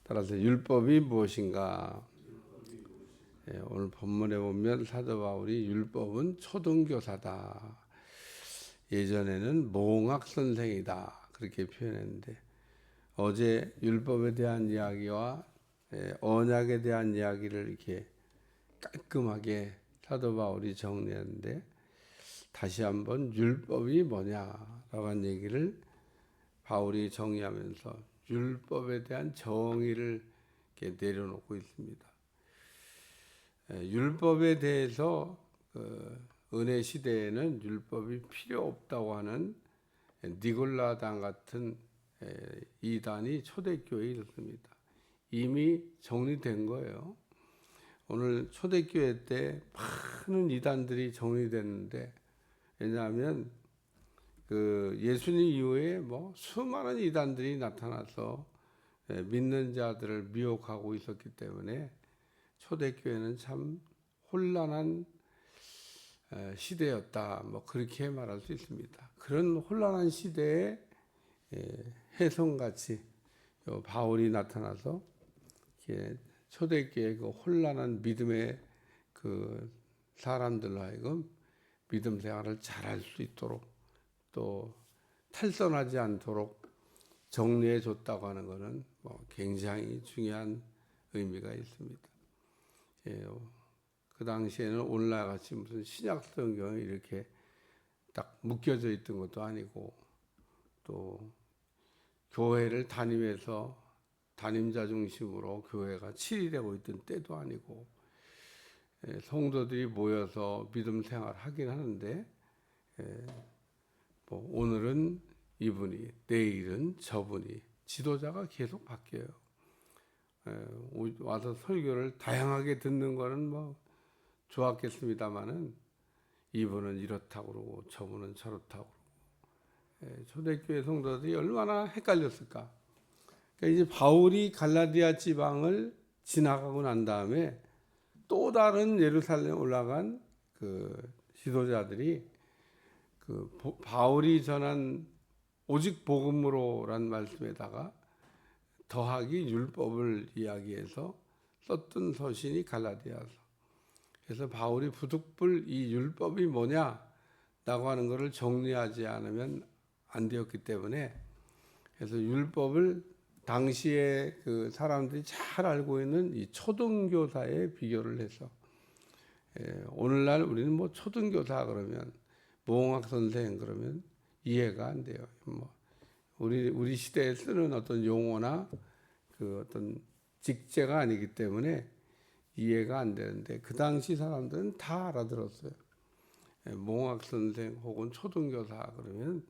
따라서 율법이 무엇인가? 오늘 본문에 보면 사도 바울이 율법은 초등교사다. 예전에는 몽학 선생이다. 그렇게 표현했는데 어제 율법에 대한 이야기와 언약에 대한 이야기를 이렇게 깔끔하게 사도 바울이 정리했는데 다시 한번 율법이 뭐냐라고 하는 얘기를 바울이 정의하면서 율법에 대한 정의를 이렇게 내려놓고 있습니다. 율법에 대해서 은혜 시대에는 율법이 필요 없다고 하는 니골라당 같은 이단이 초대교회에 있었습니다. 이미 정리된 거예요. 오늘 초대교회 때 많은 이단들이 정리됐는데 왜냐하면 예수님 이후에 수많은 이단들이 나타나서 믿는 자들을 미혹하고 있었기 때문에 초대교회는 참 혼란한 시대였다. 그렇게 말할 수 있습니다. 그런 혼란한 시대에 혜성같이 바울이 나타나서 초대교회 그 혼란한 믿음의 그 사람들로 하여금 믿음 생활을 잘할 수 있도록 또 탈선하지 않도록 정리해 줬다고 하는 것은 굉장히 중요한 의미가 있습니다. 그 당시에는 오늘날 같이 무슨 신약 성경이 이렇게 딱 묶여져 있던 것도 아니고 또 교회를 다니면서 담임자 중심으로 교회가 치리되고 있던 때도 아니고 성도들이 모여서 믿음 생활을 하긴 하는데 오늘은 이분이 내일은 저분이 지도자가 계속 바뀌어요. 와서 설교를 다양하게 듣는 거는 좋았겠습니다만은 이분은 이렇다고 그러고 저분은 저렇다고 그러고 초대교회 성도들이 얼마나 헷갈렸을까. 그러니까 이제 바울이 갈라디아 지방을 지나가고 난 다음에 또 다른 예루살렘에 올라간 그 지도자들이 바울이 전한 오직 복음으로란 말씀에다가 더하기 율법을 이야기해서 썼던 서신이 갈라디아서. 그래서 바울이 부득불 이 율법이 뭐냐라고 하는 것을 정리하지 않으면 안 되었기 때문에 그래서 율법을 당시에 그 사람들이 잘 알고 있는 이 초등교사에 비교를 해서 오늘날 우리는 초등교사 그러면 몽학 선생 그러면 이해가 안 돼요. 우리 시대에 쓰는 어떤 용어나 그 어떤 직제가 아니기 때문에 이해가 안 되는데 그 당시 사람들은 다 알아들었어요. 몽학 선생 혹은 초등교사 그러면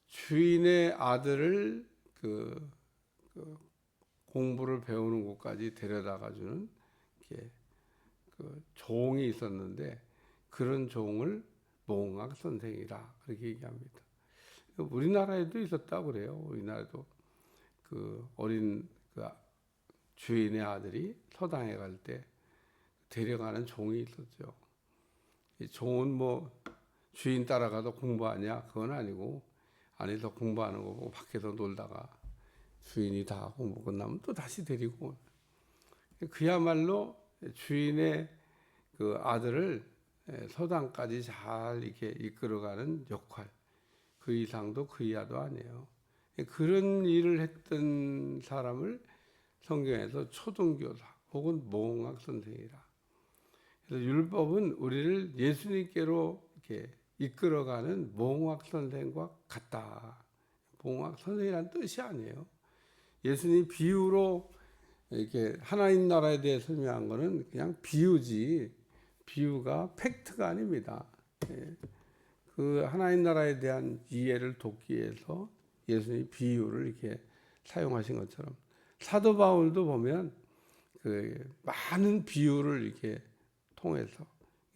주인의 아들을 그 공부를 배우는 곳까지 데려다가 주는 그 종이 있었는데 그런 종을 몽학 선생이라 그렇게 얘기합니다. 우리나라에도 있었다고 그래요. 우리나라도 그 어린 주인의 아들이 서당에 갈 때 데려가는 종이 있었죠. 이 종은 주인 따라가도 공부하냐? 그건 아니고 안에서 공부하는 거고 밖에서 놀다가 주인이 다 공부 끝나면 또 다시 데리고 그야말로 주인의 그 아들을 서당까지 잘 이렇게 이끌어가는 역할. 그 이상도 그 이하도 아니에요. 그런 일을 했던 사람을 성경에서 초등교사 혹은 몽학 선생이라. 그래서 율법은 우리를 예수님께로 이렇게 이끌어가는 몽학 선생과 같다. 몽학 선생이란 뜻이 아니에요. 예수님 비유로 이렇게 하나님 나라에 대해 설명한 거는 그냥 비유지, 비유가 팩트가 아닙니다. 그 하나님 나라에 대한 이해를 돕기 위해서 예수님이 비유를 이렇게 사용하신 것처럼 사도 바울도 보면 그 많은 비유를 이렇게 통해서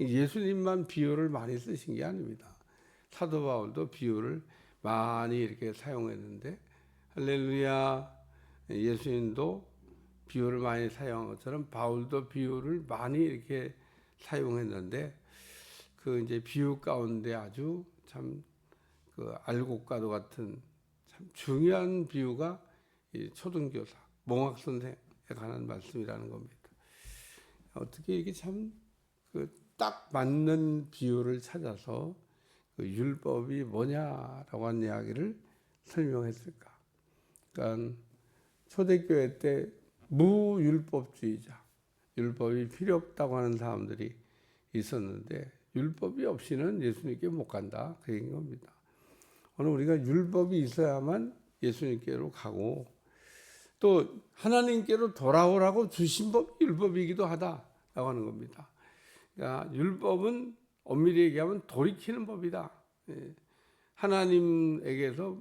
예수님만 비유를 많이 쓰신 게 아닙니다. 사도 바울도 비유를 많이 이렇게 사용했는데 할렐루야, 예수님도 비유를 많이 사용한 것처럼 바울도 비유를 많이 이렇게 사용했는데 그 이제 비유 가운데 아주 참 그 알곡과도 같은 참 중요한 비유가 이 초등교사 몽학 선생에 관한 말씀이라는 겁니다. 어떻게 이게 참 딱 맞는 비유를 찾아서 그 율법이 뭐냐라고 하는 이야기를 설명했을까? 그러니까 초대교회 때 무율법주의자, 율법이 필요 없다고 하는 사람들이 있었는데 율법이 없이는 예수님께 못 간다 그 얘기인 겁니다. 오늘 우리가 율법이 있어야만 예수님께로 가고 또 하나님께로 돌아오라고 주신 법이 율법이기도 하다라고 하는 겁니다. 그러니까 율법은 엄밀히 얘기하면 돌이키는 법이다. 하나님에게서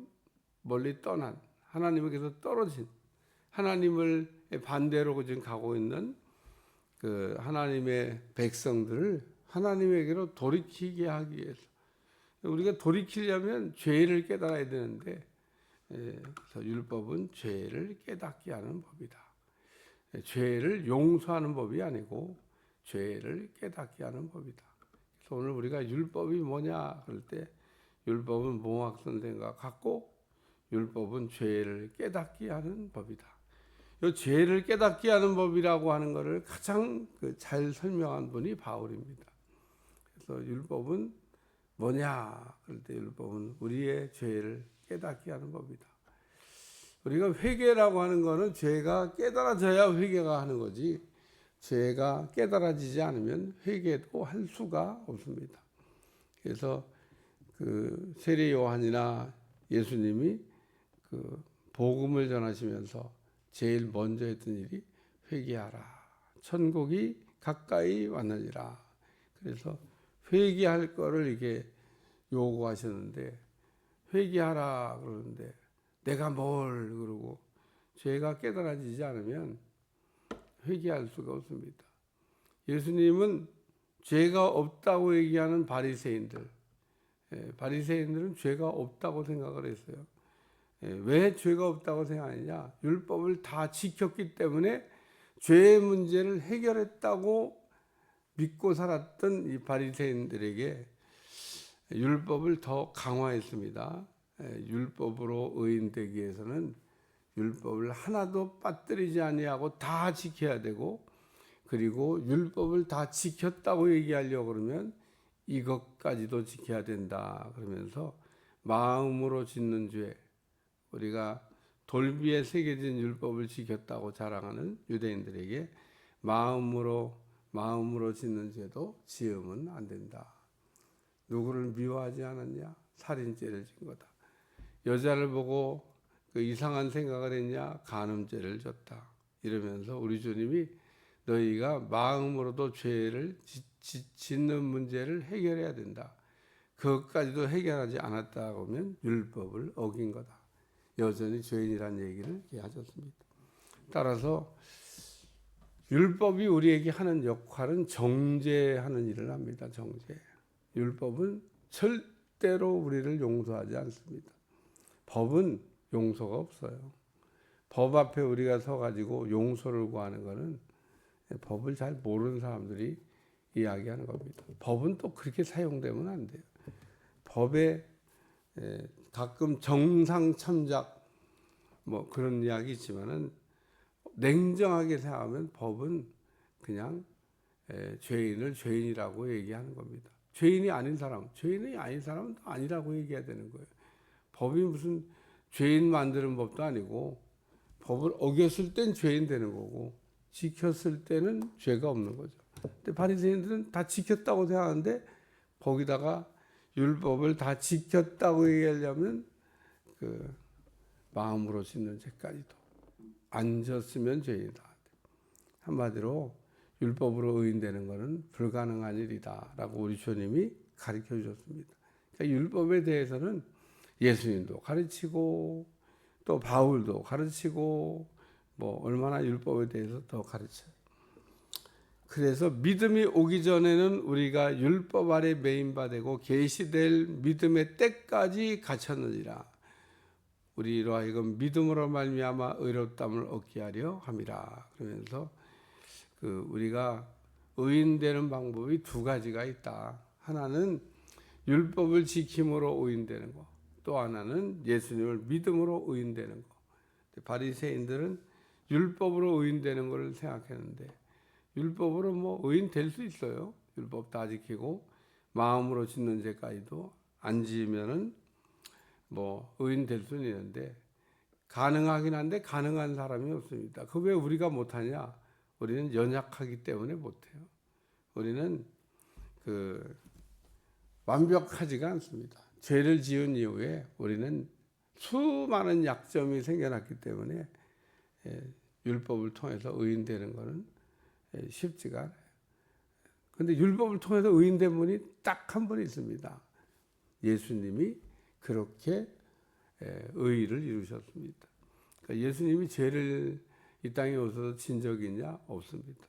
멀리 떠난, 하나님에게서 떨어진, 하나님을 반대로 지금 가고 있는 그 하나님의 백성들을 하나님에게로 돌이키게 하기 위해서 우리가 돌이키려면 죄를 깨달아야 되는데 그래서 율법은 죄를 깨닫게 하는 법이다. 죄를 용서하는 법이 아니고 죄를 깨닫게 하는 법이다. 그래서 오늘 우리가 율법이 뭐냐 그럴 때 율법은 몽학 선생과 같고 율법은 죄를 깨닫게 하는 법이다. 이 죄를 깨닫게 하는 법이라고 하는 것을 가장 잘 설명한 분이 바울입니다. 그래서 율법은 뭐냐 그럴 때 율법은 우리의 죄를 깨닫게 하는 법이다. 우리가 회개라고 하는 것은 죄가 깨달아져야 회개가 하는 거지 죄가 깨달아지지 않으면 회개도 할 수가 없습니다. 그래서 그 세례 요한이나 예수님이 그 복음을 전하시면서 제일 먼저 했던 일이 회개하라. 천국이 가까이 왔느니라. 그래서 회개할 거를 이게 요구하셨는데 회개하라 그러는데 내가 뭘 그러고 죄가 깨달아지지 않으면 회개할 수가 없습니다. 예수님은 죄가 없다고 얘기하는 바리새인들, 바리새인들은 죄가 없다고 생각을 했어요. 왜 죄가 없다고 생각하느냐? 율법을 다 지켰기 때문에 죄의 문제를 해결했다고 믿고 살았던 이 바리새인들에게 율법을 더 강화했습니다. 율법으로 의인되기 위해서는 율법을 하나도 빠뜨리지 아니하고 다 지켜야 되고 그리고 율법을 다 지켰다고 얘기하려고 그러면 이것까지도 지켜야 된다 그러면서 마음으로 짓는 죄 우리가 돌비에 새겨진 율법을 지켰다고 자랑하는 유대인들에게 마음으로 짓는 죄도 지으면 안 된다. 누구를 미워하지 않았냐? 살인죄를 진 거다. 여자를 보고 그 이상한 생각을 했냐? 간음죄를 졌다. 이러면서 우리 주님이 너희가 마음으로도 죄를 짓는 문제를 해결해야 된다. 그것까지도 해결하지 않았다 하면 율법을 어긴 거다. 여전히 죄인이라는 얘기를 하셨습니다. 따라서 율법이 우리에게 하는 역할은 정죄하는 일을 합니다. 정죄. 율법은 절대로 우리를 용서하지 않습니다. 법은 용서가 없어요. 법 앞에 우리가 서가지고 용서를 구하는 것은 법을 잘 모르는 사람들이 이야기하는 겁니다. 법은 또 그렇게 사용되면 안 돼요. 법에 가끔 정상참작 뭐 그런 이야기 있지만은 냉정하게 생각하면 법은 그냥 죄인을 죄인이라고 얘기하는 겁니다. 죄인이 아닌 사람은 아니라고 얘기해야 되는 거예요. 법이 무슨 죄인 만드는 법도 아니고 법을 어겼을 땐 죄인 되는 거고 지켰을 때는 죄가 없는 거죠. 근데 바리새인들은 다 지켰다고 생각하는데 거기다가 율법을 다 지켰다고 얘기하려면 그 마음으로 짓는 죄까지도 안 졌으면 죄이다. 한마디로 율법으로 의인되는 것은 불가능한 일이다라고 우리 주님이 가르쳐 주셨습니다. 그러니까 율법에 대해서는 예수님도 가르치고 또 바울도 가르치고 뭐 얼마나 율법에 대해서 더 가르쳐요. 그래서 믿음이 오기 전에는 우리가 율법 아래 매인바되고 계시될 믿음의 때까지 갇혔느니라. 우리로 하여금 믿음으로 말미암아 의롭다함을 얻게 하려 함이라. 그러면서 우리가 의인되는 방법이 두 가지가 있다. 하나는 율법을 지킴으로 의인되는 거. 또 하나는 예수님을 믿음으로 의인되는 거. 바리새인들은 율법으로 의인되는 것을 생각했는데 율법으로 뭐 의인 될 수 있어요. 율법 다 지키고 마음으로 짓는 죄까지도 안 지으면은 뭐 의인 될 수는 있는데 가능하긴 한데 가능한 사람이 없습니다. 그 왜 우리가 못하냐? 우리는 연약하기 때문에 못해요. 우리는 완벽하지가 않습니다. 죄를 지은 이후에 우리는 수많은 약점이 생겨났기 때문에 율법을 통해서 의인되는 것은 쉽지가 않아요. 그런데 율법을 통해서 의인된 분이 딱 한 분 있습니다. 예수님이 그렇게 의의를 이루셨습니다. 그러니까 예수님이 죄를 이 땅에 오셔서 진 적이 있냐? 없습니다.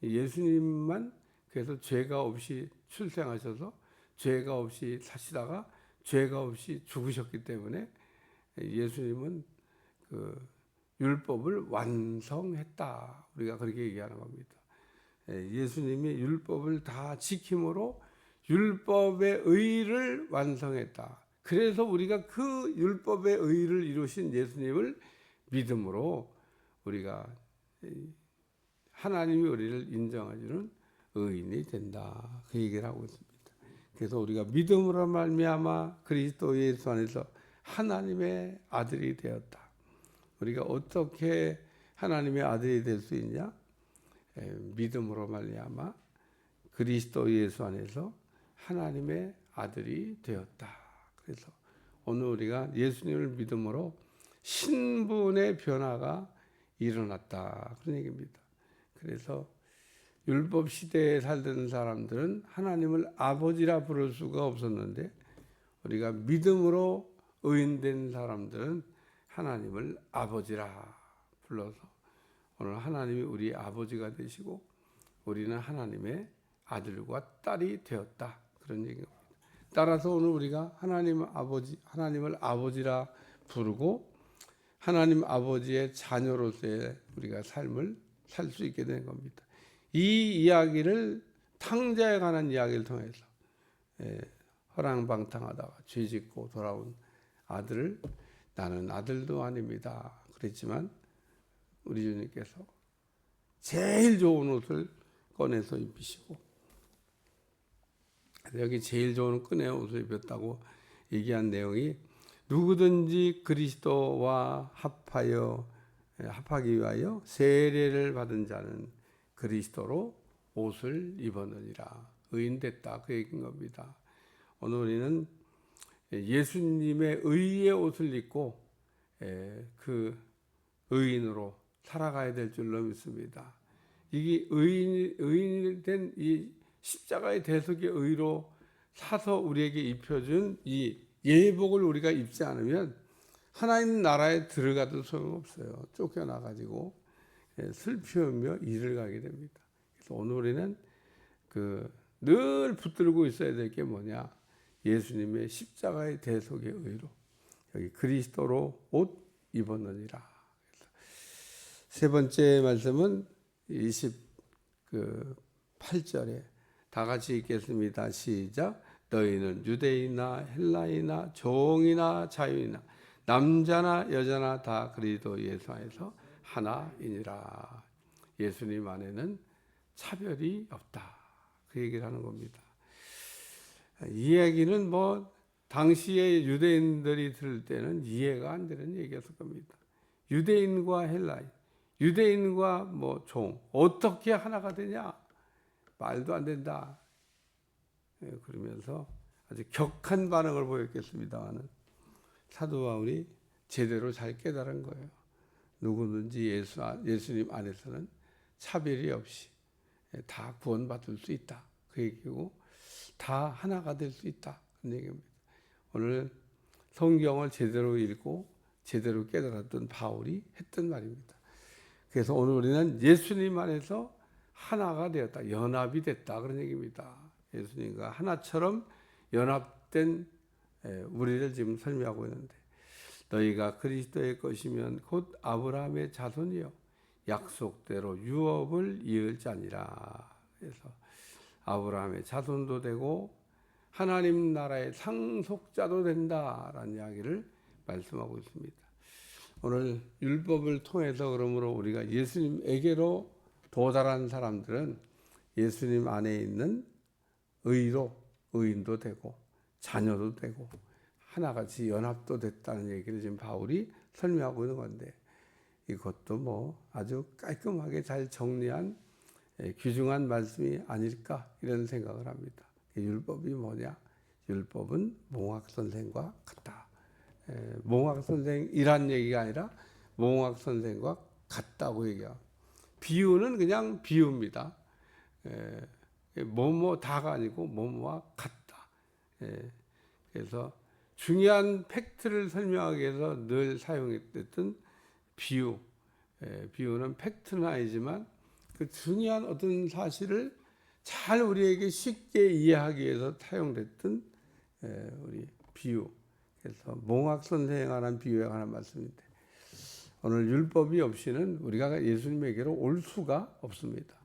예수님만 그래서 죄가 없이 출생하셔서 죄가 없이 사시다가 죄가 없이 죽으셨기 때문에 예수님은 율법을 완성했다. 우리가 그렇게 얘기하는 겁니다. 예수님이 율법을 다 지킴으로 율법의 의를 완성했다. 그래서 우리가 그 율법의 의를 이루신 예수님을 믿음으로 우리가 하나님이 우리를 인정해주는 의인이 된다. 그 얘기를 하고 있습니다. 그래서 우리가 믿음으로 말미암아 그리스도 예수 안에서 하나님의 아들이 되었다. 우리가 어떻게 하나님의 아들이 될 수 있냐? 믿음으로 말미암아 그리스도 예수 안에서 하나님의 아들이 되었다. 그래서 오늘 우리가 예수님을 믿음으로 신분의 변화가 일어났다. 그런 얘기입니다. 그래서 율법 시대에 살던 사람들은 하나님을 아버지라 부를 수가 없었는데 우리가 믿음으로 의인된 사람들은 하나님을 아버지라 불러서 오늘 하나님이 우리 아버지가 되시고 우리는 하나님의 아들과 딸이 되었다. 그런 얘기입니다. 따라서 오늘 우리가 하나님을 아버지라 부르고 하나님 아버지의 자녀로서의 우리가 삶을 살 수 있게 된 겁니다. 이 이야기를 탕자에 관한 이야기를 통해서 허랑방탕하다가 죄짓고 돌아온 아들을 나는 아들도 아닙니다. 그랬지만 우리 주님께서 제일 좋은 옷을 꺼내서 입히시고 여기 제일 좋은 꺼내 옷을 입혔다고 얘기한 내용이 누구든지 그리스도와 합하기 위하여 세례를 받은 자는 그리스도로 옷을 입었느니라. 의인됐다. 그 얘기인 겁니다. 오늘 우리는 예수님의 의의 옷을 입고 그 의인으로 살아가야 될 줄로 믿습니다. 이게 의인이 된 이 십자가의 대속의 의로 사서 우리에게 입혀준 이 예복을 우리가 입지 않으면 하나님 나라에 들어가도 소용없어요. 쫓겨나가지고 슬피우며 일을 가게 됩니다. 그래서 오늘 우리는 늘 붙들고 있어야 될 게 뭐냐? 예수님의 십자가의 대속의 의로 여기 그리스도로 옷 입었느니라. 세 번째 말씀은 28절에 다 같이 읽겠습니다. 시작. 너희는 유대인이나 헬라이나 종이나 자유이나 남자나 여자나 다 그리스도 예수 안에서 하나이니라. 예수님 안에는 차별이 없다. 그 얘기를 하는 겁니다. 이 얘기는 당시에 유대인들이 들을 때는 이해가 안 되는 얘기였을 겁니다. 유대인과 헬라인, 유대인과 종, 어떻게 하나가 되냐? 말도 안 된다. 그러면서 아주 격한 반응을 보였겠습니다만 사도 바울이 제대로 잘 깨달은 거예요. 누구든지 예수님 안에서는 차별이 없이 다 구원받을 수 있다. 그 얘기고 다 하나가 될 수 있다. 그런 얘기입니다. 오늘 성경을 제대로 읽고 제대로 깨달았던 바울이 했던 말입니다. 그래서 오늘 우리는 예수님 안에서 하나가 되었다. 연합이 됐다. 그런 얘기입니다. 예수님과 하나처럼 연합된 우리를 지금 설명하고 있는데 너희가 그리스도의 것이면 곧 아브라함의 자손이요 약속대로 유업을 이을 자니라. 그래서 아브라함의 자손도 되고 하나님 나라의 상속자도 된다라는 이야기를 말씀하고 있습니다. 오늘 율법을 통해서 그러므로 우리가 예수님에게로 도달한 사람들은 예수님 안에 있는 의로 의인도 되고 자녀도 되고 하나같이 연합도 됐다는 얘기를 지금 바울이 설명하고 있는 건데, 이것도 뭐 아주 깔끔하게 잘 정리한 귀중한 말씀이 아닐까 이런 생각을 합니다. 율법이 뭐냐? 율법은 몽학 선생과 같다. 몽학 선생이란 얘기가 아니라 몽학 선생과 같다고 얘기해요. 비유는 그냥 비유입니다. 뭐뭐 다가 아니고 뭐뭐와 같다. 그래서 중요한 팩트를 설명하기 위해서 늘 사용했던 비유. 비유는 팩트는 아니지만 그 중요한 어떤 사실을 잘 우리에게 쉽게 이해하기 위해서 사용됐던 우리 비유. 그래서 몽학 선생에 관한 비유에 관한 말씀인데, 오늘 율법이 없이는 우리가 예수님에게로 올 수가 없습니다.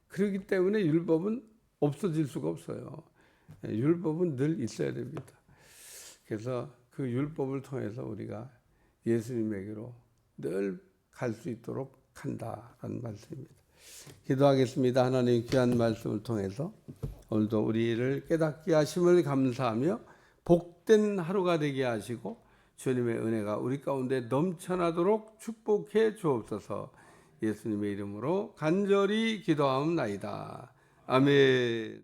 그렇기 때문에 율법은 없어질 수가 없어요. 율법은 늘 있어야 됩니다. 그래서 그 율법을 통해서 우리가 예수님에게로 늘 갈 수 있도록 한다라는 말씀입니다. 기도하겠습니다. 하나님 귀한 말씀을 통해서 오늘도 우리를 깨닫게 하심을 감사하며 복된 하루가 되게 하시고 주님의 은혜가 우리 가운데 넘쳐나도록 축복해 주옵소서. 예수님의 이름으로 간절히 기도하옵나이다. 아멘.